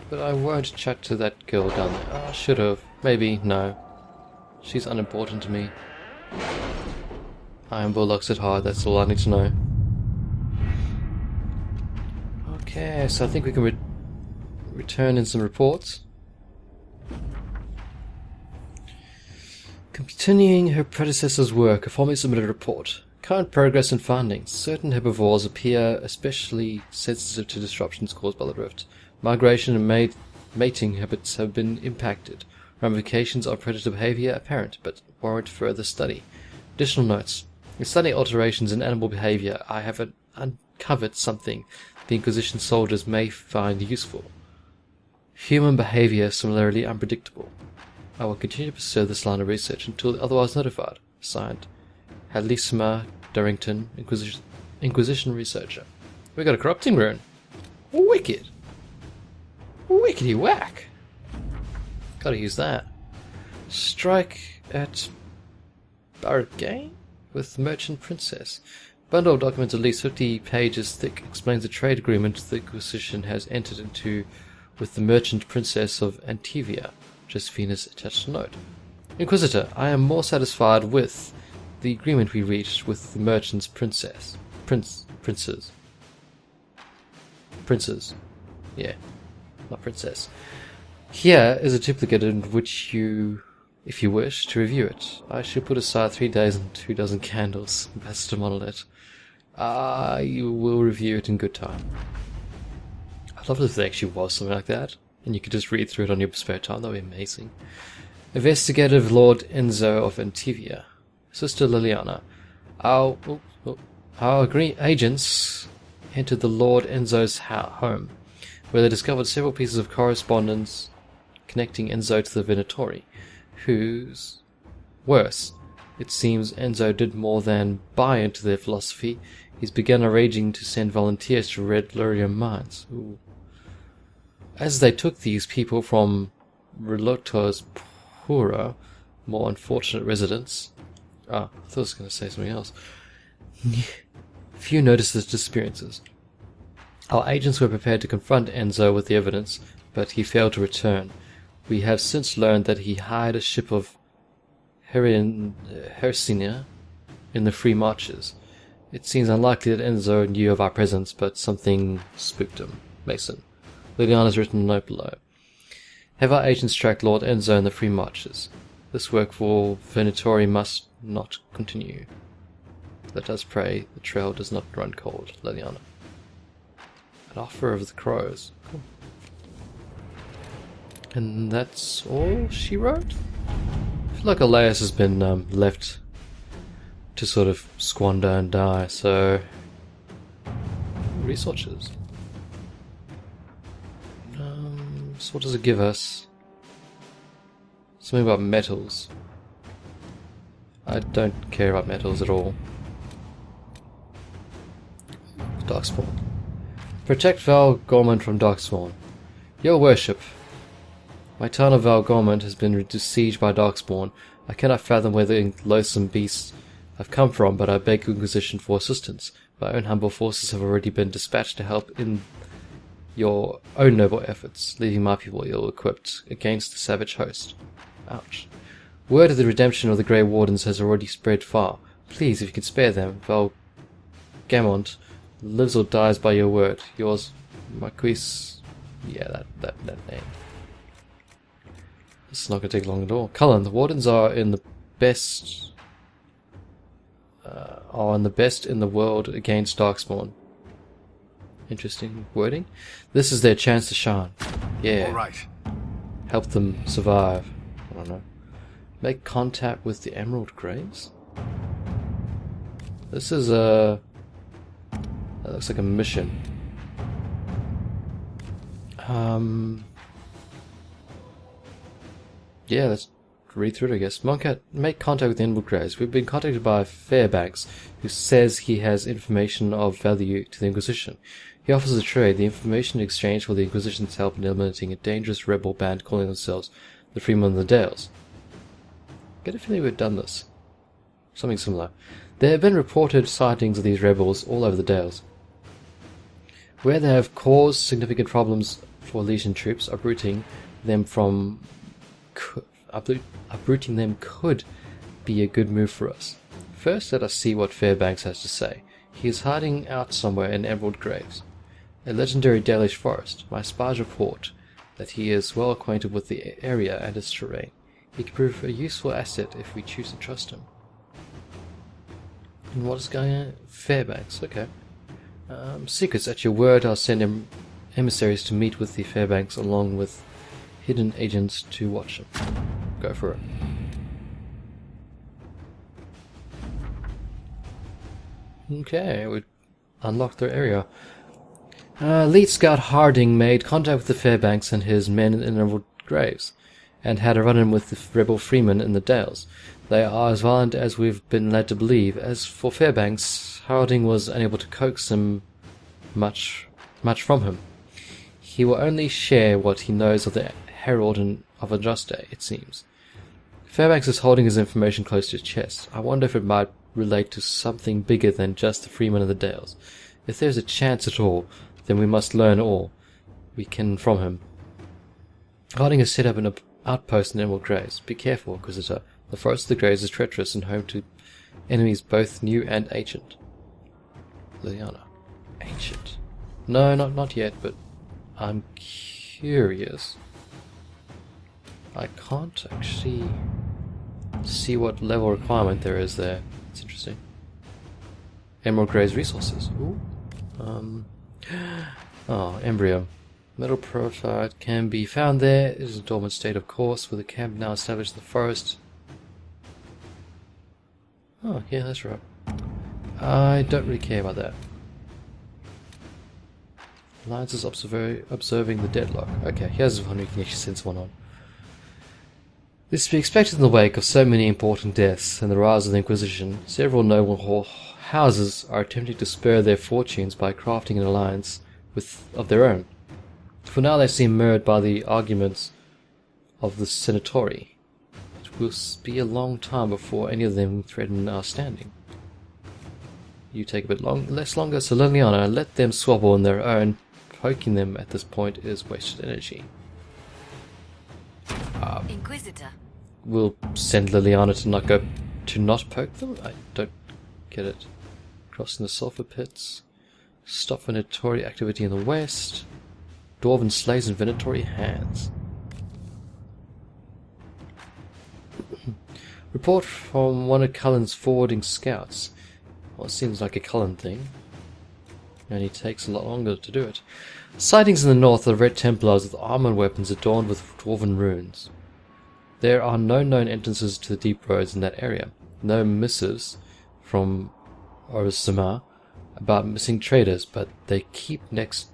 but I won't chat to that girl down there. I should have. Maybe. No. She's unimportant to me. I am bullocks at heart, that's all I need to know. Okay, so I think we can return in some reports. Continuing her predecessor's work, a formally submitted report. Current progress and findings. Certain herbivores appear especially sensitive to disruptions caused by the rift. Migration and mating habits have been impacted. Ramifications of predator behavior apparent, but warrant further study. Additional notes. In studying alterations in animal behavior, I have uncovered something the Inquisition soldiers may find useful. Human behavior similarly unpredictable. I will continue to pursue this line of research until otherwise notified. Signed, Hadlisima Darrington, Inquisition researcher. We got a corrupting rune. Wicked. Wickety whack. Gotta use that. Strike at Varrick with Merchant Princess. Bundle of documents at least 50 pages thick explains the trade agreement the Inquisition has entered into with the Merchant Princess of Antivia. Josephine has attached a note. Inquisitor, I am more satisfied with the agreement we reached with the Merchant's Princes. Yeah, not princess. Here is a duplicate in which you, if you wish, to review it. I shall put aside 3 days and 2 dozen candles. Best to model it. You will review it in good time. I'd love if there actually was something like that, and you could just read through it on your spare time. That would be amazing. Investigative Lord Enzo of Antivia. Sister Liliana. Our agents entered the Lord Enzo's home, where they discovered several pieces of correspondence connecting Enzo to the Venatori, whose... Worse, it seems Enzo did more than buy into their philosophy. He's begun arranging to send volunteers to Red Lurium mines. Ooh. As they took these people from Reloto's poorer, more unfortunate residents... I thought I was going to say something else. Few noticed his disappearances. Our agents were prepared to confront Enzo with the evidence, but he failed to return. We have since learned that he hired a ship of Hercinia in the Free Marches. It seems unlikely that Enzo knew of our presence, but something spooked him. Mason. Liliana has written a note below. Have our agents tracked Lord Enzo in the Free Marches? This work for Venatori must not continue. Let us pray the trail does not run cold, Liliana. An offer of the crows. Cool. And that's all she wrote? I feel like Elias has been left to sort of squander and die, so... Resources. So what does it give us? Something about metals. I don't care about metals at all. Darkspawn. Protect Val Gorman from Darkspawn. Your worship. My town of Val Gorman has been besieged by Darkspawn. I cannot fathom where the loathsome beasts have come from, but I beg Inquisition for assistance. My own humble forces have already been dispatched to help in your own noble efforts, leaving my people ill-equipped against the savage host. Ouch. Word of the redemption of the Grey Wardens has already spread far. Please, if you can spare them, Val Gamont lives or dies by your word. Yours, Marquis... Yeah, that name. This is not going to take long at all. Cullen, the Wardens are in the best... in the world against Darkspawn. Interesting wording. This is their chance to shine. Yeah. All right. Help them survive. I don't know. Make contact with the Emerald Graves? This is a... That looks like a mission. Yeah, let's read through it, I guess. Moncat, make contact with the Emerald Graves. We've been contacted by Fairbanks, who says he has information of value to the Inquisition. He offers a trade, the information in exchange for the Inquisition's help in eliminating a dangerous rebel band calling themselves the Freemen of the Dales. Get a feeling we've done this. Something similar. There have been reported sightings of these rebels all over the Dales. Where they have caused significant problems for Legion troops, uprooting them could be a good move for us. First, let us see what Fairbanks has to say. He is hiding out somewhere in Emerald Graves, a legendary Dalish forest. My spies report that he is well acquainted with the area and its terrain. He could prove a useful asset if we choose to trust him. And what is going on? Fairbanks, okay. Secrets, at your word, I'll send emissaries to meet with the Fairbanks along with hidden agents to watch them. Go for it. Okay, we unlocked their area. Lead Scout Harding made contact with the Fairbanks and his men in Emerald Graves, and had a run-in with the rebel freemen in the Dales. They are as violent as we've been led to believe. As for Fairbanks, Harding was unable to coax him much from him. He will only share what he knows of the Herald and of a just day, it seems. Fairbanks is holding his information close to his chest. I wonder if it might relate to something bigger than just the freemen of the Dales. If there's a chance at all, then we must learn all we can from him. Harding has set up an outpost in Emerald Graves. Be careful, Inquisitor. The Forest of the Graves is treacherous and home to enemies both new and ancient. Liliana. Ancient. No, not yet, but I'm curious. I can't actually see what level requirement there is there. It's interesting. Emerald Graves resources. Ooh. Embryo. Metal prototype can be found there. It is a dormant state, of course, with a camp now established in the forest. Oh, yeah, that's right. I don't really care about that. Alliance is observing the deadlock. Okay, here's one we can actually send someone on. This is to be expected in the wake of so many important deaths and the rise of the Inquisition. Several noble houses are attempting to spur their fortunes by crafting an alliance of their own. For now they seem mirrored by the arguments of the Senatori. It will be a long time before any of them threaten our standing. You take a bit less longer, so Liliana, let them swabble on their own. Poking them at this point is wasted energy. Inquisitor. We'll send Liliana to not poke them? I don't get it. Crossing the sulfur pits. Stop Venatori activity in the west. Dwarven slaves and Venatori hands. Report from one of Cullen's forwarding scouts. Well, it seems like a Cullen thing. And he takes a lot longer to do it. Sightings in the north of Red Templars with armored weapons adorned with dwarven runes. There are no known entrances to the deep roads in that area. No missives from Orosima about missing traders, but they keep next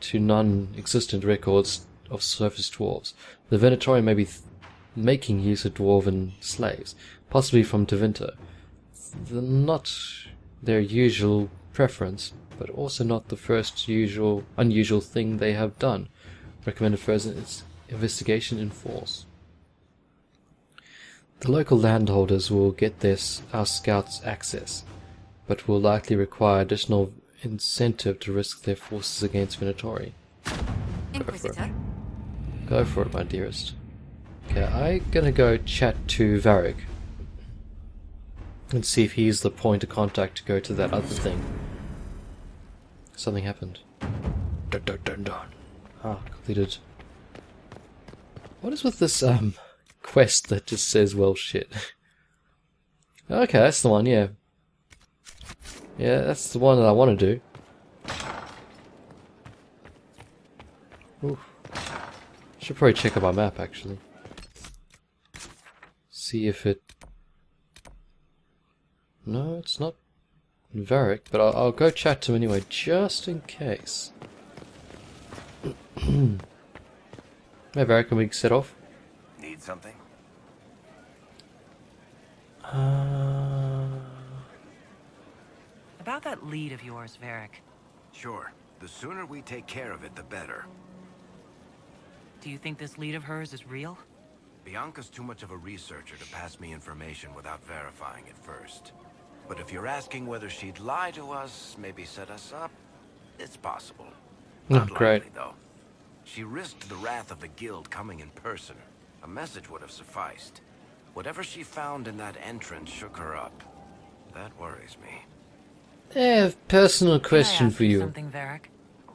to non-existent records of surface dwarves. The Venatori may be making use of dwarven slaves, possibly from Tevinter. Not their usual preference, but also not the first unusual thing they have done. Recommended further investigation in force. The local landholders will get our scouts access, but will likely require additional incentive to risk their forces against Venatori. Inquisitor. Go for it, my dearest. Okay, I'm gonna go chat to Varrick and see if he's the point of contact to go to that other thing. Something happened. Dun dun dun dun. Ah, completed. What is with this quest that just says well shit? Okay, that's the one, yeah. Yeah, that's the one that I want to do. Oof. Should probably check out my map actually. See if it... No, it's not Varrick, but I'll go chat to him anyway, just in case. Hey Varrick, can we set off? Need something? About that lead of yours, Varrick. Sure. The sooner we take care of it, the better. Do you think this lead of hers is real? Bianca's too much of a researcher to pass me information without verifying it first. But if you're asking whether she'd lie to us, maybe set us up, it's possible. Oh, Not great. likely, though. She risked the wrath of the guild coming in person. A message would have sufficed. Whatever she found in that entrance shook her up. That worries me. I have a personal Can I question ask for you. something, Varrick?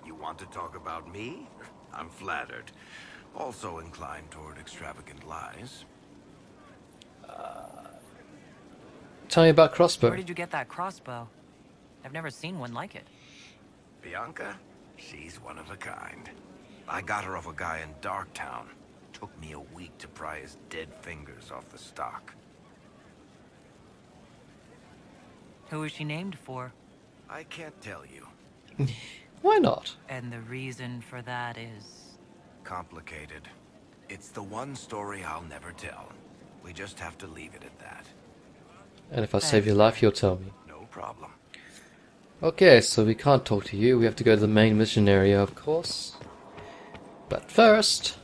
You want to talk about me? I'm flattered. Also inclined toward extravagant lies. Tell me about Where crossbow. did you get that crossbow? I've never seen one like it. Bianca? She's one of a kind. I got her off a guy in Darktown. Took me a week to pry his dead fingers off the stock. Who is she named for? I can't tell you. Why not? And the reason for that is... Complicated. It's the one story I'll never tell. We just have to leave it at that. And if I save your life, you'll tell me. No problem. Okay, so we can't talk to you. We have to go to the main mission area, of course. But first,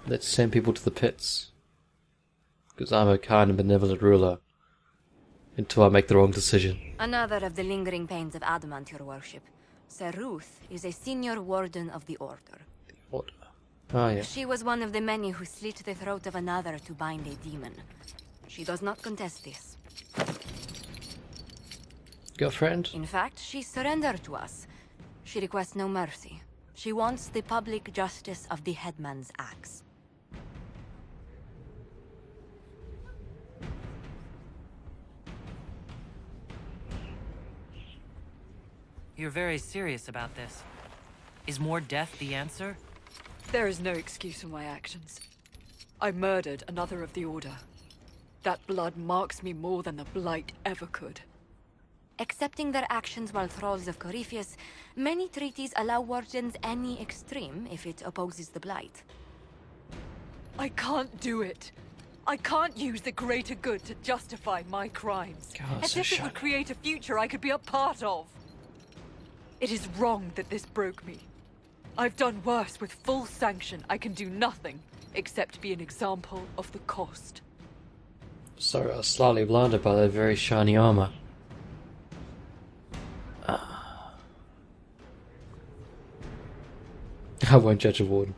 let's send people to the pits. Because I'm a kind and benevolent ruler. Until I make the wrong decision. Another of the lingering pains of adamant, your worship. Sir Ruth is a senior warden of the Order. The Order. Ah, yeah. She was one of the many who slit the throat of another to bind a demon. She does not contest this. Girlfriend? In fact, she surrendered to us. She requests no mercy. She wants the public justice of the headman's axe. You're very serious about this. Is more death the answer? There is no excuse for my actions. I murdered another of the Order. That blood marks me more than the Blight ever could. Accepting their actions while thralls of Corypheus, many treaties allow wardens any extreme if it opposes the Blight. I can't do it. I can't use the greater good to justify my crimes. God, as so if it would shiny. create a future I could be a part of. It is wrong that this broke me. I've done worse with full sanction. I can do nothing except be an example of the cost. Sorry, I was slightly blinded by that very shiny armor. I won't judge a warden.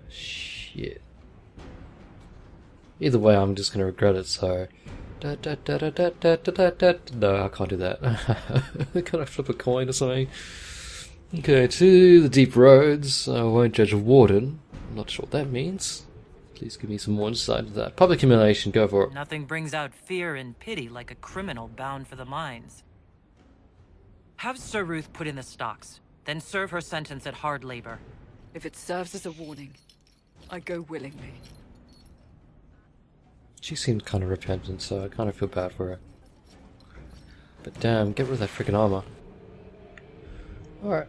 Shit. Either way, I'm just gonna regret it, so... No, I can't do that. Can I flip a coin or something? Okay, to the deep roads. I won't judge a warden. I'm not sure what that means. Please give me some more insight into that. Public humiliation, go for it. Nothing brings out fear and pity like a criminal bound for the mines. Have Sir Ruth put in the stocks, then serve her sentence at hard labor. If it serves as a warning, I go willingly. She seemed kind of repentant, so I kind of feel bad for her. But damn, get rid of that freaking armor. Alright.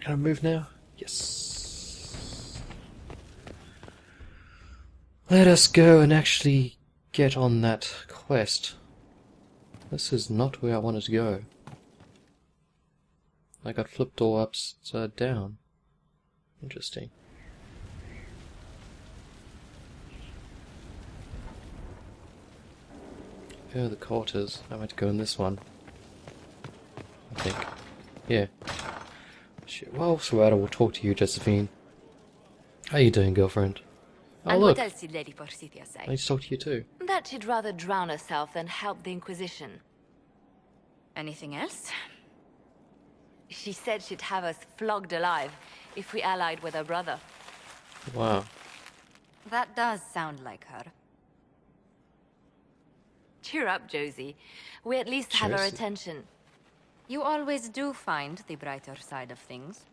Can I move now? Yes. Let us go and actually get on that quest. This is not where I wanted to go. I got flipped all upside down. Interesting. Oh, the quarters. I might go in this one. I think. Yeah. Shit. Well, so I will talk to you, Josephine. How you doing, girlfriend? Oh, And look. what else did Lady Forsythia I say? need to talk to you too. That she'd rather drown herself than help the Inquisition. Anything else? She said she'd have us flogged alive if we allied with her brother. Wow. That does sound like her. Cheer up, Josie. We at least have her Josie. attention. You always do find the brighter side of things.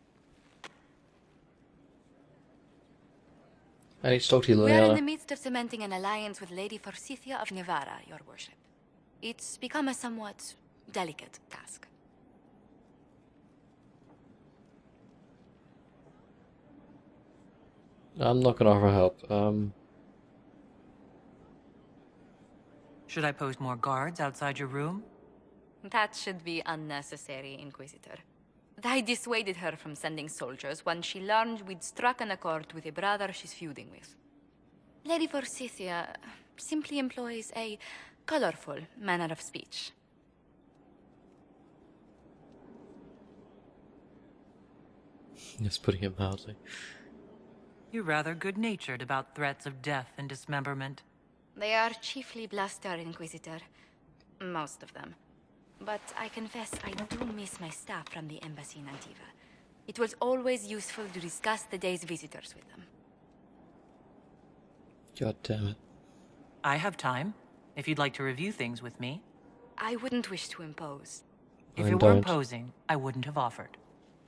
I need to talk to you, We are in the Liliana. midst of cementing an alliance with Lady Forsythia of Navarra, your worship. It's become a somewhat delicate task. I'm not gonna offer help. Should I post more guards outside your room? That should be unnecessary, Inquisitor. I dissuaded her from sending soldiers when she learned we'd struck an accord with a brother she's feuding with. Lady Forsythia simply employs a colorful manner of speech. Just putting it mildly. You're rather good-natured about threats of death and dismemberment. They are chiefly bluster, Inquisitor. Most of them. But I confess I do miss my staff from the embassy in Antiva. It was always useful to discuss the day's visitors with them. God damn it. I have time, if you'd like to review things with me. I wouldn't wish to impose. If Then it were don't. imposing, I wouldn't have offered.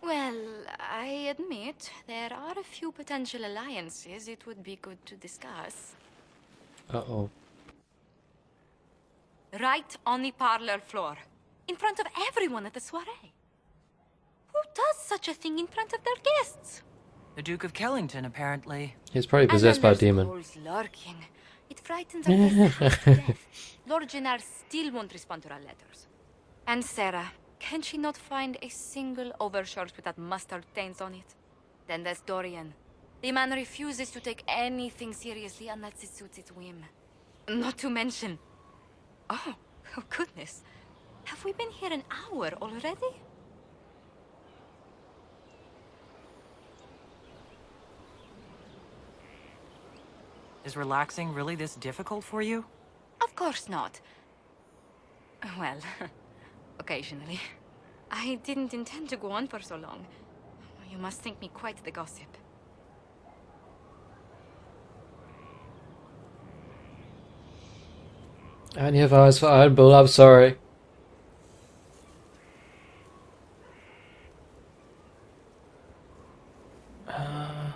Well, I admit there are a few potential alliances it would be good to discuss. Uh-oh. Right on the parlor floor, in front of everyone at the soiree. Who does such a thing in front of their guests? The Duke of Kellington, apparently. He's probably possessed by a demon. Ghouls lurking. It frightens our guests half to death. Lord Jannard still won't respond to our letters. And Sarah, can she not find a single overshirt without mustard stains on it? Then there's Dorian. The man refuses to take anything seriously unless it suits its whim. Not to mention... Oh goodness. Have we been here an hour already? Is relaxing really this difficult for you? Of course not. Well, occasionally. I didn't intend to go on for so long. You must think me quite the gossip. And you have eyes for Iron Bull, I'm sorry.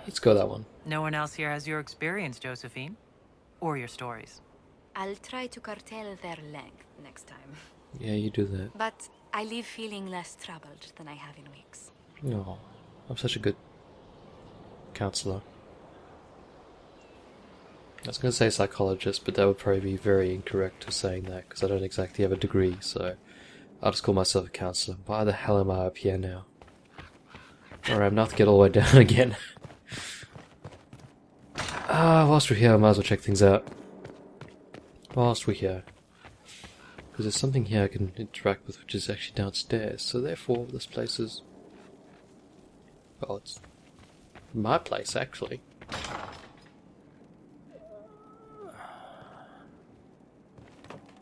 Let's go that one. No one else here has your experience, Josephine. Or your stories. I'll try to curtail their length next time. Yeah, you do that. But I leave feeling less troubled than I have in weeks. No, I'm such a good counselor. I was going to say psychologist, but that would probably be very incorrect to saying that, because I don't exactly have a degree, so I'll just call myself a counselor. Why the hell am I up here now? Alright, I'm not to get all the way down again. Whilst we're here, I might as well check things out. Whilst we're here. Because there's something here I can interact with, which is actually downstairs, so therefore this place is... well, it's my place, actually.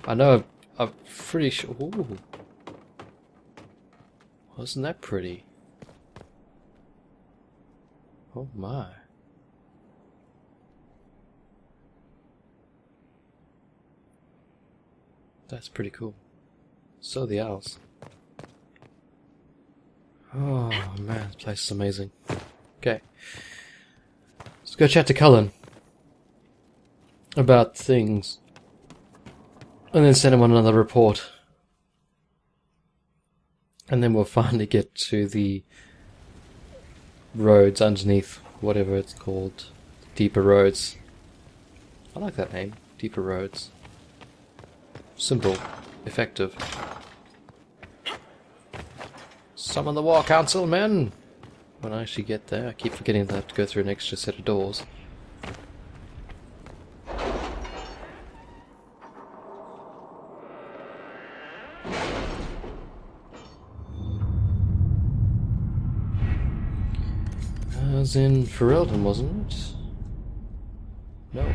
I know, I'm pretty sure... Ooh. Wasn't that pretty? Oh my. That's pretty cool. So the owls. Oh man, this place is amazing. Okay. Let's go chat to Cullen about things. And then send him on another report. And then we'll finally get to the roads underneath, whatever it's called. Deeper roads. I like that name. Deeper roads. Simple. Effective. Summon the War Council, men! When I actually get there, I keep forgetting that I have to go through an extra set of doors. As in Ferelden, wasn't it? No.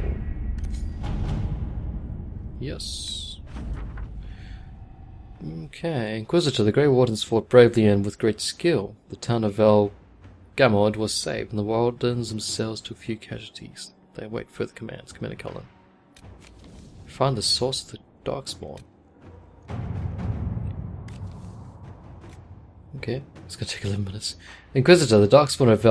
Yes. Okay. Inquisitor, the Grey Wardens fought bravely and with great skill. The town of Gamord was saved, and the Wardens themselves took few casualties. They await further commands. Commander Cullen. Find the source of the Darkspawn. Okay, it's gonna take 11 minutes. Inquisitor, the Darkspawn of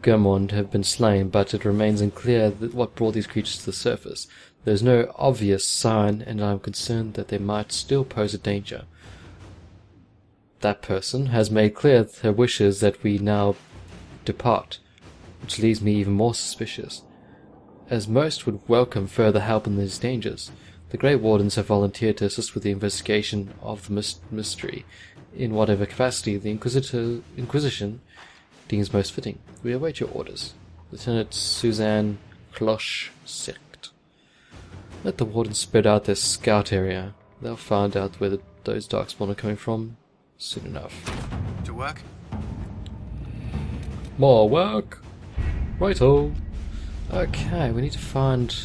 Gamond have been slain, but it remains unclear what brought these creatures to the surface. There is no obvious sign, and I am concerned that they might still pose a danger. That person has made clear her wishes that we now depart, which leaves me even more suspicious, as most would welcome further help in these dangers. The Great Wardens have volunteered to assist with the investigation of the mystery, in whatever capacity the Inquisition deems most fitting. We await your orders. Lieutenant Suzanne Cloche-Sect. Let the Wardens spread out their scout area. They'll find out where those Darkspawn are coming from soon enough. To work? More work! Righto! Okay, we need to find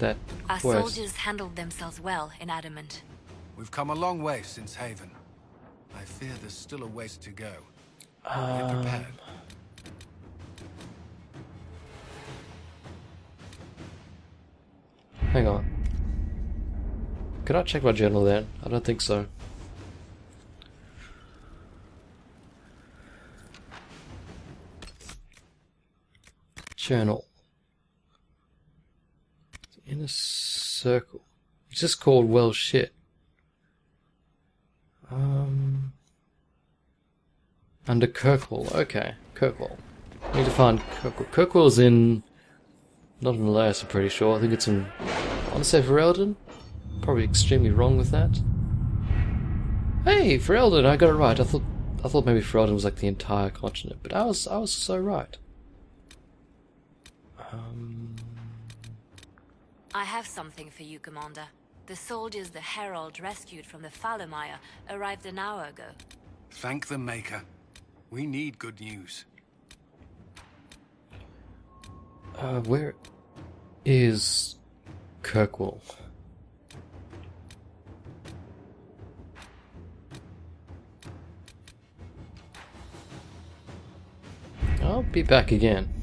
that Our quest. soldiers handled themselves well in Adamant. We've come a long way since Haven. I fear there's still a ways to go. Get prepared. Hang on. Could I check my journal then? I don't think so. Journal. Inner circle. It's just called well shit. Under Kirkwall. Okay, Kirkwall. Need to find Kirkwall. Kirkwall's in... not in Laos, I'm pretty sure. I think it's in... I want to say Ferelden? Probably extremely wrong with that. Hey, Ferelden, I got it right. I thought maybe Ferelden was like the entire continent, but I was so right. I have something for you, Commander. The soldiers the Herald rescued from the Fallermire arrived an hour ago. Thank the Maker. We need good news. Where is Kirkwall? I'll be back again.